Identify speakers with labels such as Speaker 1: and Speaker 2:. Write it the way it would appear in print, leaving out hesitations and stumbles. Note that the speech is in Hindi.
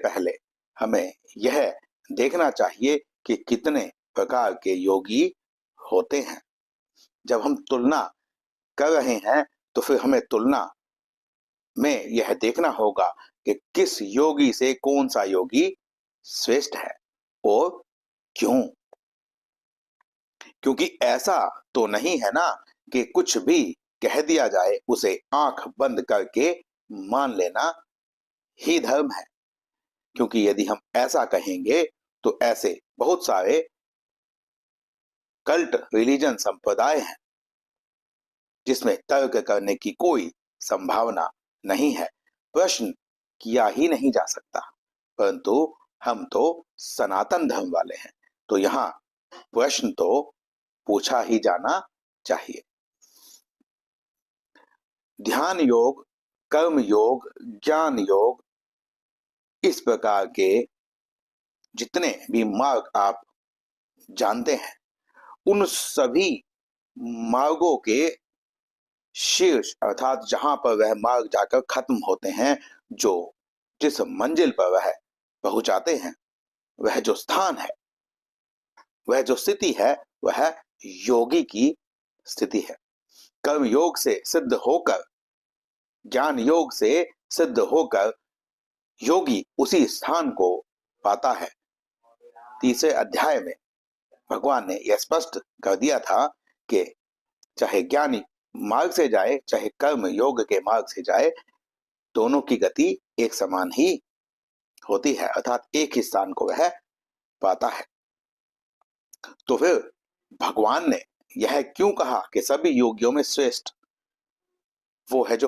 Speaker 1: पहले हमें यह देखना चाहिए कि कितने प्रकार के योगी होते हैं। जब हम तुलना कर रहे हैं तो फिर हमें तुलना में यह देखना होगा कि किस योगी से कौन सा योगी श्रेष्ठ है और क्यों। क्योंकि ऐसा तो नहीं है ना कि कुछ भी कह दिया जाए उसे आंख बंद करके मान लेना ही धर्म है। क्योंकि यदि हम ऐसा कहेंगे तो ऐसे बहुत सारे कल्ट रिलीजन संप्रदाय हैं जिसमें तर्क करने की कोई संभावना नहीं है, प्रश्न किया ही नहीं जा सकता। परंतु हम तो सनातन धर्म वाले हैं, तो यहाँ प्रश्न तो पूछा ही जाना चाहिए। ध्यान योग, कर्म योग, ज्ञान योग, इस प्रकार के जितने भी मार्ग आप जानते हैं उन सभी मार्गों के शीर्ष अर्थात जहां पर वह मार्ग जाकर खत्म होते हैं, जो जिस मंजिल पर वह पहुंचाते हैं, वह जो स्थान है, वह जो स्थिति है, वह योगी की स्थिति है। कर्म योग से सिद्ध होकर, ज्ञान योग से सिद्ध होकर योगी उसी स्थान को पाता है। तीसरे अध्याय में भगवान ने यह स्पष्ट कर दिया था कि चाहे ज्ञानी मार्ग से जाए चाहे कर्म योग के मार्ग से जाए, दोनों की गति एक समान ही होती है, अर्थात एक ही स्थान को वह पाता है। तो फिर भगवान ने यह क्यों कहा कि सभी योगियों में श्रेष्ठ वो है जो